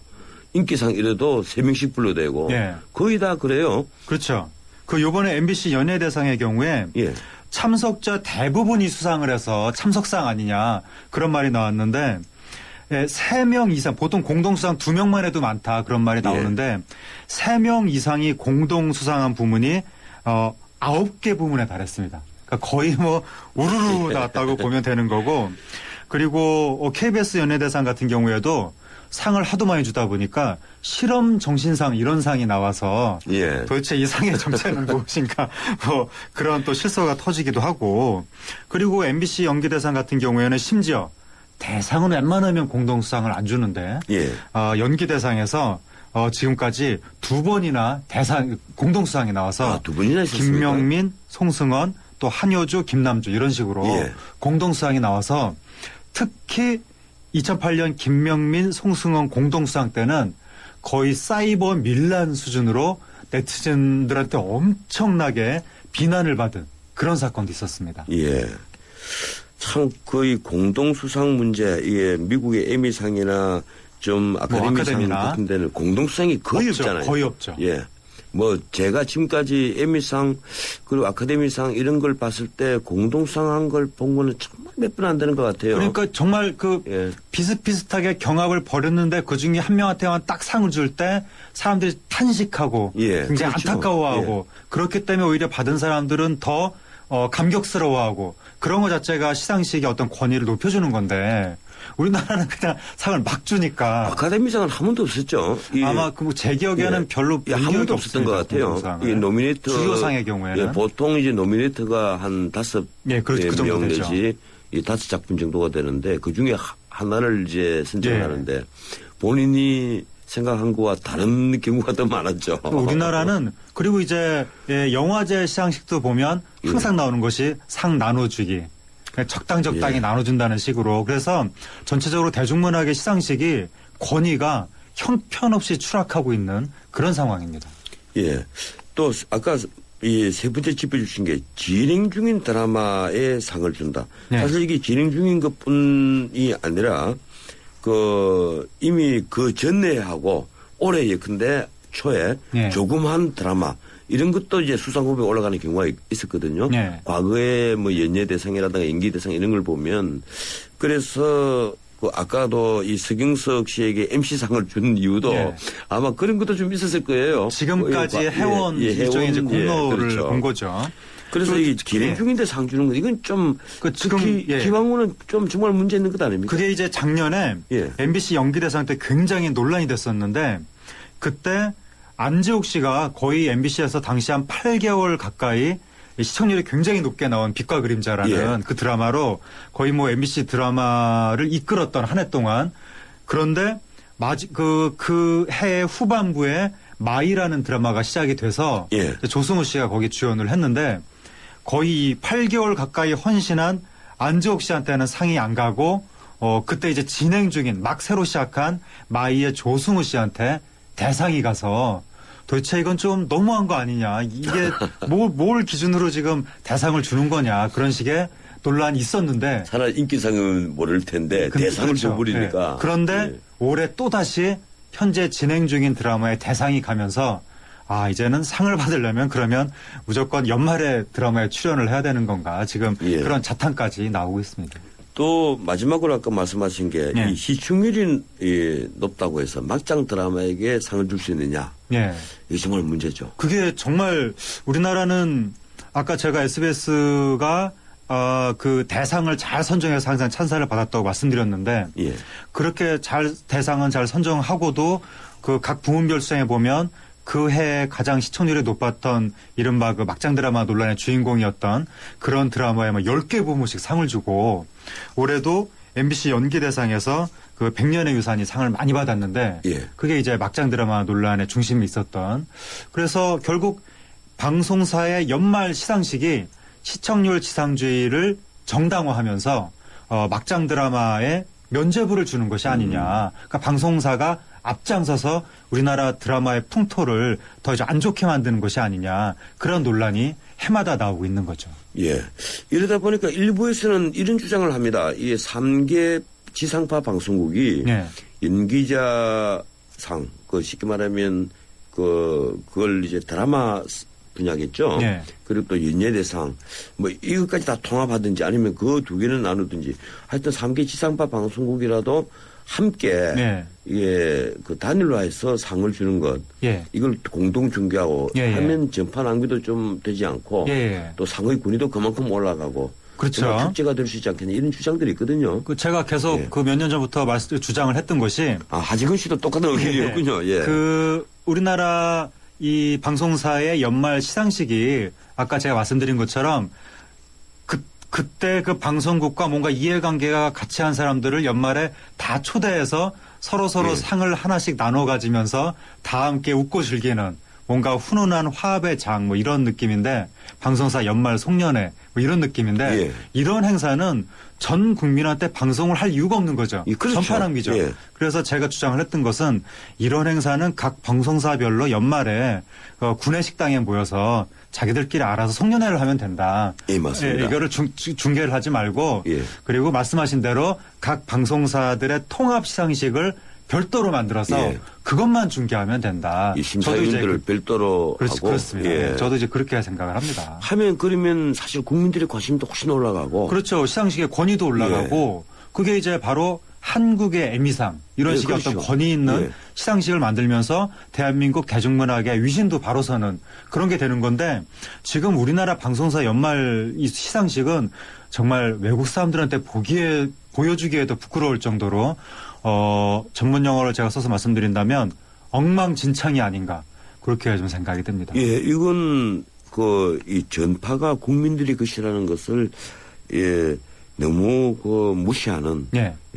B: 인기상 이래도 3명씩 불러대고
U: 네.
B: 거의 다 그래요.
U: 그렇죠. 그 요번에 MBC 연예대상의 경우에
B: 예.
U: 참석자 대부분이 수상을 해서 참석상 아니냐 그런 말이 나왔는데 3명 이상 보통 공동수상 2명만 해도 많다 그런 말이 나오는데 3명 이상이 공동수상한 부문이 9개 부문에 달했습니다. 그러니까 거의 뭐 우르르 나왔다고 보면 되는 거고 그리고 KBS 연예대상 같은 경우에도 상을 하도 많이 주다 보니까 실험 정신상 이런 상이 나와서
B: 예.
U: 도대체 이 상의 정체는 무엇인가 뭐 그런 또 실소가 터지기도 하고 그리고 MBC 연기대상 같은 경우에는 심지어 대상은 웬만하면 공동수상을 안 주는데
B: 예.
U: 연기대상에서 지금까지 2번이나 공동수상이 나와서
B: 2번이나 있었습니까?
U: 김명민, 송승헌 또 한효주, 김남주 이런 식으로
B: 예.
U: 공동수상이 나와서 특히 2008년 김명민, 송승헌 공동수상 때는 거의 사이버 밀란 수준으로 네티즌들한테 엄청나게 비난을 받은 그런 사건도 있었습니다.
B: 예. 참 거의 공동수상 문제, 이게 미국의 에미상이나 좀 아카데미상 같은 데는 공동수상이 거의 없잖아요.
U: 거의 없죠.
B: 예. 뭐 제가 지금까지 에미상 그리고 아카데미상 이런 걸 봤을 때 공동수상한 걸 본 거는 정말 몇 분 안 되는 것 같아요.
U: 그러니까 정말 비슷비슷하게 경합을 벌였는데 그중에 한 명한테만 딱 상을 줄 때 사람들이 탄식하고 굉장히
B: 그렇죠.
U: 안타까워하고 그렇기 때문에 오히려 받은 사람들은 더 감격스러워하고 그런 것 자체가 시상식의 어떤 권위를 높여주는 건데 우리나라는 그냥 상을 막 주니까.
B: 아카데미상은 한 번도 없었죠.
U: 아마 제 기억에는 별로
B: 한 번도 없었던 것 같아요. 이 노미네이트
U: 주요상의 경우에는
B: 보통 이제 노미네이트가 한 5명 내지 이 5작품 정도가 되는데 그 중에 하나를 이제 선정하는데 본인이 생각한 거와 다른 경우가 더 많았죠.
U: 우리나라는 그리고 이제 영화제 시상식도 보면 항상 나오는 것이 상 나눠주기. 적당히 나눠준다는 식으로. 그래서 전체적으로 대중문학의 시상식이 권위가 형편없이 추락하고 있는 그런 상황입니다.
B: 예. 또 아까 이 세 번째 짚어주신 게 진행 중인 드라마에 상을 준다.
U: 네.
B: 사실 이게 진행 중인 것뿐이 아니라 이미 그 전에 하고 올해 예컨대 초에
U: 네.
B: 조그마한 드라마 이런 것도 이제 수상 후보에 올라가는 경우가 있었거든요.
U: 네.
B: 과거에 뭐 연예 대상이라든가 연기 대상 이런 걸 보면 그래서 아까도 이 서경석 씨에게 MC상을 준 이유도
U: 예.
B: 아마 그런 것도 좀 있었을 거예요.
U: 지금까지 해온 일종의 이제 공로를
B: 그렇죠.
U: 본 거죠.
B: 그래서 이 진행 중인데 상 주는 건 이건 좀 특히
U: 예.
B: 기왕후는 좀 정말 문제 있는 것 아닙니까?
U: 그게 이제 작년에 MBC 연기대상 때 굉장히 논란이 됐었는데 그때 안재욱 씨가 거의 MBC에서 당시 한 8개월 가까이 시청률이 굉장히 높게 나온 빛과 그림자라는 그 드라마로 거의 뭐 MBC 드라마를 이끌었던 한 해 동안 그런데 그 해의 후반부에 마이라는 드라마가 시작이 돼서 조승우 씨가 거기 주연을 했는데 거의 8개월 가까이 헌신한 안재욱 씨한테는 상이 안 가고 그때 이제 진행 중인 막 새로 시작한 마이의 조승우 씨한테 대상이 가서 도대체 이건 좀 너무한 거 아니냐. 이게 뭘 기준으로 지금 대상을 주는 거냐. 그런 식의 논란이 있었는데.
B: 차라리 인기상은 모를 텐데 대상을 줘버리니까.
U: 그런데 올해 또다시 현재 진행 중인 드라마에 대상이 가면서 이제는 상을 받으려면 그러면 무조건 연말에 드라마에 출연을 해야 되는 건가. 지금 그런 자탄까지 나오고 있습니다.
B: 또 마지막으로 아까 말씀하신 게 이 시청률이 높다고 해서 막장 드라마에게 상을 줄 수 있느냐. 이게 정말 문제죠.
U: 그게 정말 우리나라는 아까 제가 SBS가 그 대상을 잘 선정해서 항상 찬사를 받았다고 말씀드렸는데 그렇게 대상은 잘 선정하고도 그 각 부문별 수상에 보면 그 해에 가장 시청률이 높았던 이른바 그 막장 드라마 논란의 주인공이었던 그런 드라마에 뭐 10개 부문씩 상을 주고 올해도 MBC 연기대상에서 그 100년의 유산이 상을 많이 받았는데 그게 이제 막장 드라마 논란의 중심에 있었던 그래서 결국 방송사의 연말 시상식이 시청률 지상주의를 정당화하면서 막장 드라마에 면죄부를 주는 것이 아니냐. 그러니까 방송사가 앞장서서 우리나라 드라마의 풍토를 더 이제 안 좋게 만드는 것이 아니냐. 그런 논란이 해마다 나오고 있는 거죠.
B: 이러다 보니까 일부에서는 이런 주장을 합니다. 이 3개 지상파 방송국이 연기자상, 쉽게 말하면 그걸 이제 드라마 분야겠죠. 그리고 또 연예대상, 뭐 이것까지 다 통합하든지 아니면 그 두 개는 나누든지 하여튼 3개 지상파 방송국이라도 함께 이게 그 단일화해서 상을 주는 것 이걸 공동 중개하고 하면 전파 낭비도 좀 되지 않고 또 상의 군위도 그만큼 올라가고
U: 그렇죠.
B: 축제가 될 수 있지 않겠냐 이런 주장들이 있거든요.
U: 제가 계속 그 몇 년 전부터 주장을 했던 것이
B: 하지근 씨도 똑같은 의견이었군요.
U: 그 우리나라 이 방송사의 연말 시상식이 아까 제가 말씀드린 것처럼 그때 그 방송국과 뭔가 이해관계가 같이 한 사람들을 연말에 다 초대해서 서로 상을 하나씩 나눠 가지면서 다 함께 웃고 즐기는 뭔가 훈훈한 화합의 장 뭐 이런 느낌인데 방송사 연말 송년회 뭐 이런 느낌인데 이런 행사는 전 국민한테 방송을 할 이유가 없는 거죠. 전파 낭비죠. 그래서 제가 주장을 했던 것은 이런 행사는 각 방송사별로 연말에 구내식당에 모여서 자기들끼리 알아서 송년회를 하면 된다.
B: 맞습니다.
U: 이거를 중계를 하지 말고 그리고 말씀하신 대로 각 방송사들의 통합 시상식을 별도로 만들어서 그것만 중계하면 된다.
B: 이 심사위원들을 별도로 하고.
U: 그렇습니다. 저도 이제 그렇게 생각을 합니다.
B: 하면 그러면 사실 국민들의 관심도 훨씬 올라가고.
U: 그렇죠. 시상식의 권위도 올라가고 그게 이제 바로 한국의 에미상 이런 식의 어떤 권위 있는 시상식을 만들면서 대한민국 대중문학의 위신도 바로 서는 그런 게 되는 건데 지금 우리나라 방송사 연말 이 시상식은 정말 외국 사람들한테 보여주기에도 부끄러울 정도로 전문 용어를 제가 써서 말씀드린다면 엉망진창이 아닌가 그렇게 좀 생각이 듭니다.
B: 이건 이 전파가 국민들의 것이라는 것을 너무 무시하는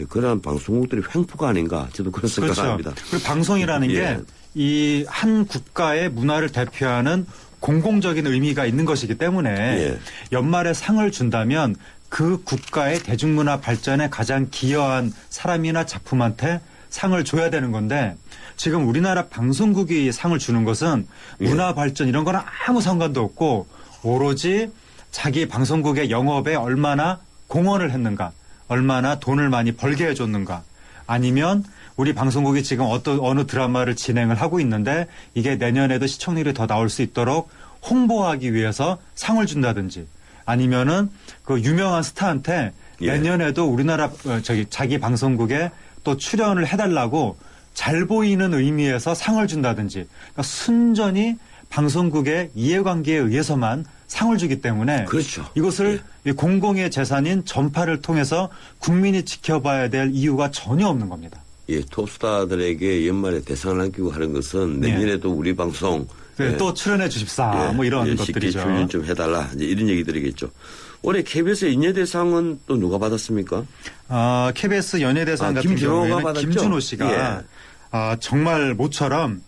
B: 그러한 방송국들의 횡포가 아닌가 저도 그런 생각을 합니다.
U: 그리고 방송이라는 게 이 한 국가의 문화를 대표하는 공공적인 의미가 있는 것이기 때문에 연말에 상을 준다면 그 국가의 대중문화 발전에 가장 기여한 사람이나 작품한테 상을 줘야 되는 건데 지금 우리나라 방송국이 상을 주는 것은 문화 발전 이런 거는 아무 상관도 없고 오로지 자기 방송국의 영업에 얼마나 공헌을 했는가, 얼마나 돈을 많이 벌게 해줬는가, 아니면 우리 방송국이 지금 어느 드라마를 진행을 하고 있는데 이게 내년에도 시청률이 더 나올 수 있도록 홍보하기 위해서 상을 준다든지, 아니면은 그 유명한 스타한테 내년에도 우리나라 자기 방송국에 또 출연을 해달라고 잘 보이는 의미에서 상을 준다든지, 그러니까 순전히 방송국의 이해관계에 의해서만 상을 주기 때문에
B: 그렇죠.
U: 이것을 공공의 재산인 전파를 통해서 국민이 지켜봐야 될 이유가 전혀 없는 겁니다.
B: 예, 톱스타들에게 연말에 대상을 남기고 하는 것은 내년에도 우리 방송
U: 또 출연해 주십사 뭐 이런
B: 쉽게
U: 것들이죠.
B: 출연 좀 해달라 이제 이런 얘기들이겠죠. 올해 KBS 연예대상은 또 누가 받았습니까?
U: KBS 연예대상 같은 경우에는 김준호 씨가 정말 모처럼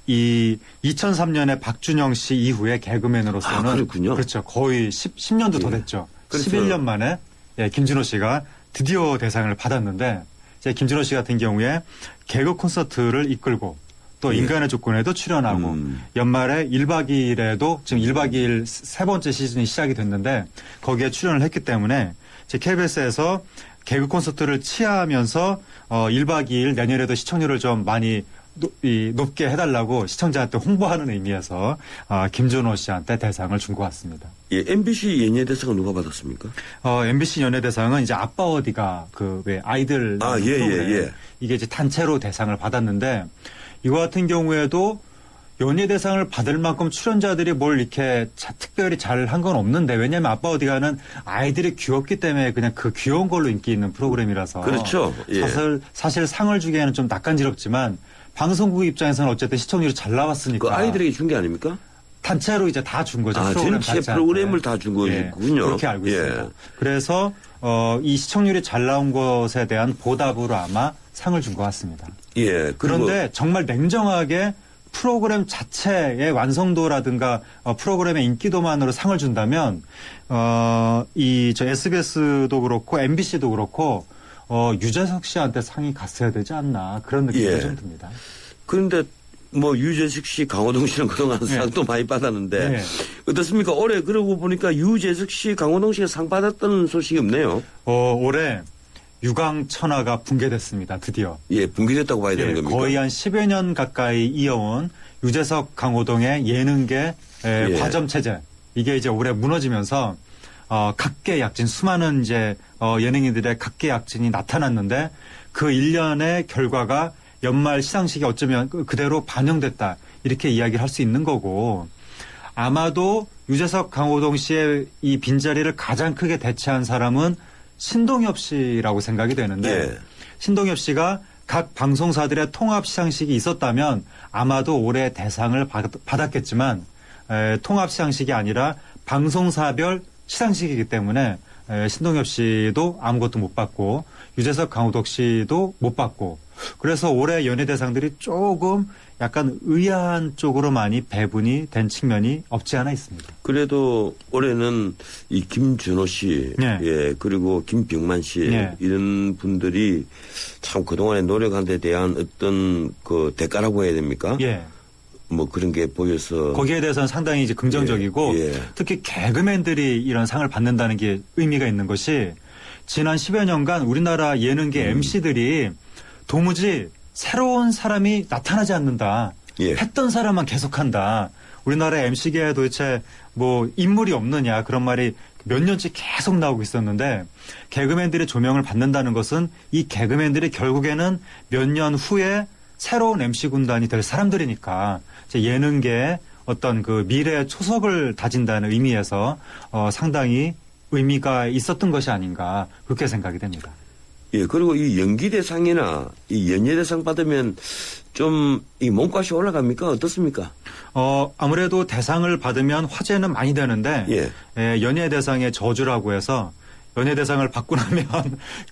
U: 이 2003년에 박준영 씨 이후에 개그맨으로서는
B: 그렇군요.
U: 그렇죠. 거의 10년도 더 됐죠.
B: 그렇죠.
U: 11년 만에 김준호 씨가 드디어 대상을 받았는데 김준호 씨 같은 경우에 개그 콘서트를 이끌고 또 인간의 조건에도 출연하고 연말에 1박 2일에도 지금 1박 2일 세 번째 시즌이 시작이 됐는데 거기에 출연을 했기 때문에 KBS에서 개그 콘서트를 치하하면서 1박 2일 내년에도 시청률을 좀 많이 높게 해달라고 시청자한테 홍보하는 의미에서 김준호 씨한테 대상을 준 것 같습니다.
B: 예, MBC 연예대상은 누가 받았습니까?
U: MBC 연예대상은 이제 아빠 어디가 왜 아이들 프로그램 이게 이제 단체로 대상을 받았는데 이거 같은 경우에도 연예대상을 받을 만큼 출연자들이 뭘 이렇게 특별히 잘 한 건 없는데 왜냐하면 아빠 어디가는 아이들이 귀엽기 때문에 그냥 그 귀여운 걸로 인기 있는 프로그램이라서
B: 그렇죠.
U: 사실 상을 주기에는 좀 낯간지럽지만 방송국 입장에서는 어쨌든 시청률이 잘 나왔으니까.
B: 그 아이들에게 준 게 아닙니까?
U: 단체로 이제 다 준 거죠.
B: 전체 프로그램을 다 준 거군요.
U: 그렇게 알고 있습니다. 그래서 이 시청률이 잘 나온 것에 대한 보답으로 아마 상을 준 것 같습니다. 그런데 정말 냉정하게 프로그램 자체의 완성도라든가 프로그램의 인기도만으로 상을 준다면 저 SBS도 그렇고 MBC도 그렇고 유재석 씨한테 상이 갔어야 되지 않나 그런 느낌이 좀 듭니다.
B: 그런데 뭐 유재석 씨, 강호동 씨는 그동안 상도 많이 받았는데 어떻습니까? 올해 그러고 보니까 유재석 씨, 강호동 씨가 상 받았던 소식이 없네요.
U: 올해 유광천하가 붕괴됐습니다. 드디어.
B: 붕괴됐다고 봐야 되는 겁니까?
U: 거의 한 10여 년 가까이 이어온 유재석, 강호동의 예능계 과점 체제 이게 이제 올해 무너지면서 각계약진 수많은 이제 예능인들의 각계약진이 나타났는데 그 일련의 결과가 연말 시상식에 어쩌면 그대로 반영됐다 이렇게 이야기를 할 수 있는 거고 아마도 유재석, 강호동 씨의 이 빈자리를 가장 크게 대체한 사람은 신동엽 씨라고 생각이 되는데 신동엽 씨가 각 방송사들의 통합 시상식이 있었다면 아마도 올해 대상을 받았겠지만 통합 시상식이 아니라 방송사별 시상식이기 때문에 신동엽 씨도 아무것도 못 받고 유재석, 강호동 씨도 못 받고 그래서 올해 연예대상들이 조금 약간 의아한 쪽으로 많이 배분이 된 측면이 없지 않아 있습니다.
B: 그래도 올해는 이 김준호 씨, 그리고 김병만 씨 이런 분들이 참 그동안에 노력한 데 대한 어떤 그 대가라고 해야 됩니까? 뭐 그런 게 보여서
U: 거기에 대해서는 상당히 이제 긍정적이고 특히 개그맨들이 이런 상을 받는다는 게 의미가 있는 것이 지난 10여 년간 우리나라 예능계 MC들이 도무지 새로운 사람이 나타나지 않는다. 했던 사람만 계속한다. 우리나라 MC계에 도대체 뭐 인물이 없느냐 그런 말이 몇 년째 계속 나오고 있었는데 개그맨들의 조명을 받는다는 것은 이 개그맨들이 결국에는 몇 년 후에 새로운 MC 군단이 될 사람들이니까 예능계의 어떤 그 미래의 초석을 다진다는 의미에서 상당히 의미가 있었던 것이 아닌가 그렇게 생각이 됩니다.
B: 그리고 이 연기대상이나 이 연예대상 받으면 좀 이 몸값이 올라갑니까? 어떻습니까?
U: 아무래도 대상을 받으면 화제는 많이 되는데 연예대상의 저주라고 해서 연예대상을 받고 나면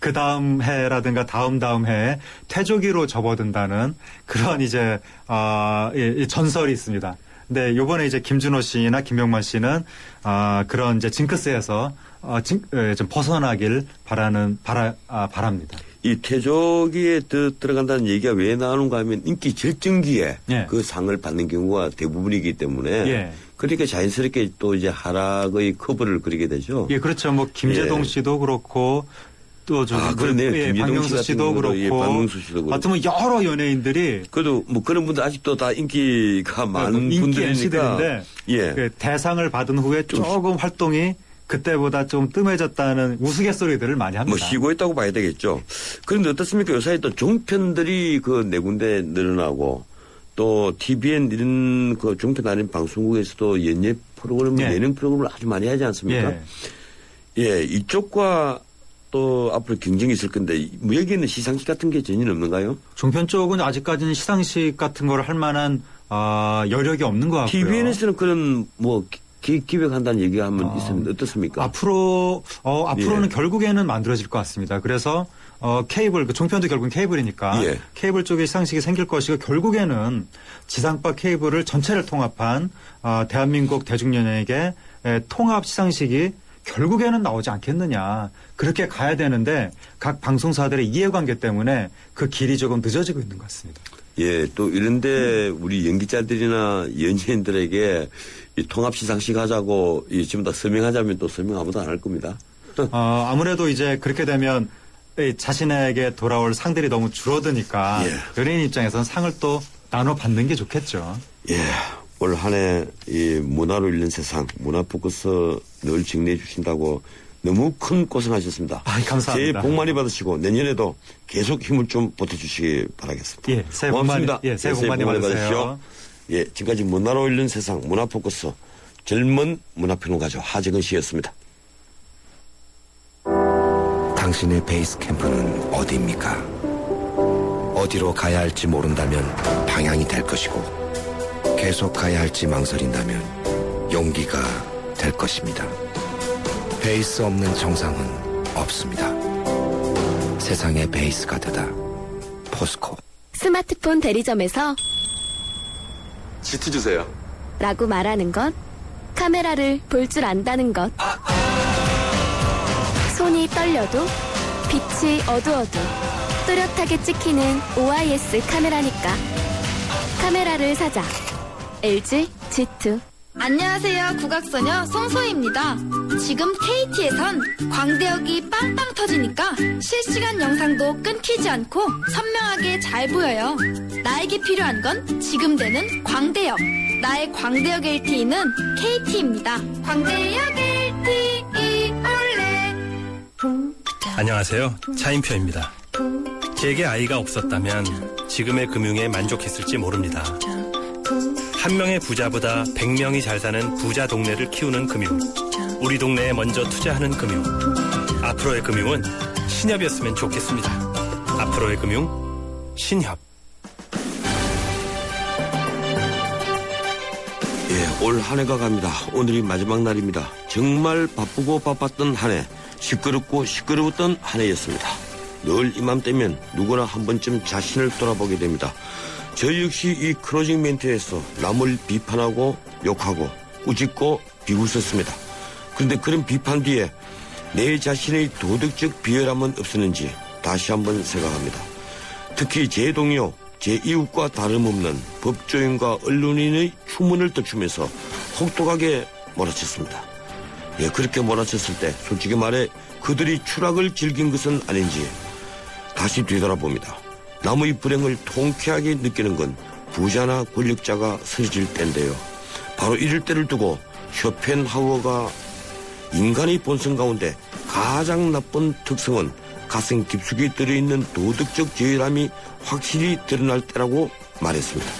U: 그 다음 해라든가 다음 해에 퇴조기로 접어든다는 그런 이제 전설이 있습니다. 근데 요번에 이제 김준호 씨나 김병만 씨는 그런 이제 징크스에서 좀 벗어나길 바랍니다.
B: 이 퇴조기에 들어간다는 얘기가 왜 나오는가 하면 인기 절정기에
U: 예.
B: 그 상을 받는 경우가 대부분이기 때문에
U: 예.
B: 그러니까 자연스럽게 또 이제 하락의 커브를 그리게 되죠.
U: 예, 그렇죠. 뭐 김재동 씨도 그렇고 또
B: 그러네요.
U: 박명수 씨도 그렇고,
B: 박명수 씨도 그렇고.
U: 하여튼 뭐 여러 연예인들이
B: 그래도 뭐 그런 분들 아직도 다 인기가 많은
U: 인기
B: 분들이니까.
U: MC들인데
B: 예.
U: 그 대상을 받은 후에 조금 활동이 그때보다 좀 뜸해졌다는 우스갯소리들을 많이 합니다.
B: 뭐 쉬고 있다고 봐야 되겠죠. 그런데 어떻습니까? 요사이 또 종편들이 그 네 군데 늘어나고 또 TVN 이런 그 종편 아닌 방송국에서도 연예 프로그램, 예능 프로그램을 아주 많이 하지 않습니까? 예, 이쪽과 또 앞으로 경쟁이 있을 건데 뭐 여기는 시상식 같은 게 전혀 없는가요?
U: 종편 쪽은 아직까지는 시상식 같은 걸 할 만한 여력이 없는 것 같고요.
B: TVN에서는 그런 뭐 기획한다는 얘기가 한번 있었는데 어떻습니까?
U: 앞으로는 결국에는 만들어질 것 같습니다. 그래서 케이블, 종편도 결국은 케이블이니까 케이블 쪽에 시상식이 생길 것이고 결국에는 지상파 케이블을 전체를 통합한 대한민국 대중연예계 통합 시상식이 결국에는 나오지 않겠느냐. 그렇게 가야 되는데 각 방송사들의 이해관계 때문에 그 길이 조금 늦어지고 있는 것 같습니다.
B: 예, 또 이런데 우리 연기자들이나 연예인들에게 이 통합 시상식 하자고 지금 다 서명하자면 또 서명 아무도 안 할 겁니다.
U: 아무래도 이제 그렇게 되면 자신에게 돌아올 상들이 너무 줄어드니까 연예인 입장에서는 상을 또 나눠 받는 게 좋겠죠.
B: 예, 올 한 해 이 문화로 읽는 세상, 문화포커스 늘 정리해 주신다고 너무 큰 고생하셨습니다.
U: 감사합니다.
B: 새해 복 많이 받으시고 내년에도 계속 힘을 좀 보태주시기 바라겠습니다.
U: 예, 새해 복 많이, 새해 복 많이 받으십시오.
B: 예, 지금까지 문화로 읽는 세상 문화포커스 젊은 문화평론가죠. 하정은 씨였습니다.
C: 당신의 베이스 캠프는 어디입니까? 어디로 가야 할지 모른다면 방향이 될 것이고 계속 가야 할지 망설인다면 용기가 될 것입니다. 베이스 없는 정상은 없습니다. 세상의 베이스가 되다. 포스코.
N: 스마트폰 대리점에서
T: GT 주세요.
N: 라고 말하는 것, 카메라를 볼 줄 안다는 것. 손이 떨려도 빛이 어두워도 뚜렷하게 찍히는 OIS 카메라니까 카메라를 사자. LG G2.
V: 안녕하세요. 국악소녀 송소희입니다. 지금 KT에선 광대역이 빵빵 터지니까 실시간 영상도 끊기지 않고 선명하게 잘 보여요. 나에게 필요한 건 지금 되는 광대역. 나의 광대역 LTE는 KT입니다. 광대역 LTE 올레.
W: 안녕하세요. 차인표입니다. 제게 아이가 없었다면 지금의 금융에 만족했을지 모릅니다. 한 명의 부자보다 100명이 잘 사는 부자 동네를 키우는 금융. 우리 동네에 먼저 투자하는 금융. 앞으로의 금융은 신협이었으면 좋겠습니다. 앞으로의 금융, 신협.
B: 예, 올 한 해가 갑니다. 오늘이 마지막 날입니다. 정말 바쁘고 바빴던 한 해, 시끄럽고 시끄러웠던 한 해였습니다. 늘 이맘때면 누구나 한 번쯤 자신을 돌아보게 됩니다. 저 역시 이 클로징 멘트에서 남을 비판하고 욕하고 꾸짖고 비웃었습니다. 그런데 그런 비판 뒤에 내 자신의 도덕적 비열함은 없었는지 다시 한번 생각합니다. 특히 제 동료, 제 이웃과 다름없는 법조인과 언론인의 추문을 떠주면서 혹독하게 몰아쳤습니다. 예, 그렇게 몰아쳤을 때 솔직히 말해 그들이 추락을 즐긴 것은 아닌지 다시 뒤돌아봅니다. 남의 불행을 통쾌하게 느끼는 건 부자나 권력자가 쓰러질 때인데요. 바로 이럴 때를 두고 쇼펜하우어가 인간의 본성 가운데 가장 나쁜 특성은 가슴 깊숙이 들어있는 도덕적 저열함이 확실히 드러날 때라고 말했습니다.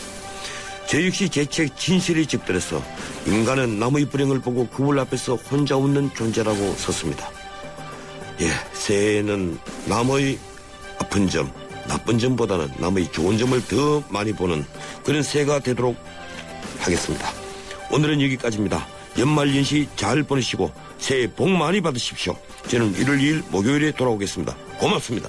B: 저 역시 제 책 진실의 집들에서 인간은 남의 불행을 보고 그물 앞에서 혼자 웃는 존재라고 썼습니다. 예, 새해에는 남의 아픈 점, 나쁜 점보다는 남의 좋은 점을 더 많이 보는 그런 새해가 되도록 하겠습니다. 오늘은 여기까지입니다. 연말연시 잘 보내시고 새해 복 많이 받으십시오. 저는 1월 2일 목요일에 돌아오겠습니다. 고맙습니다.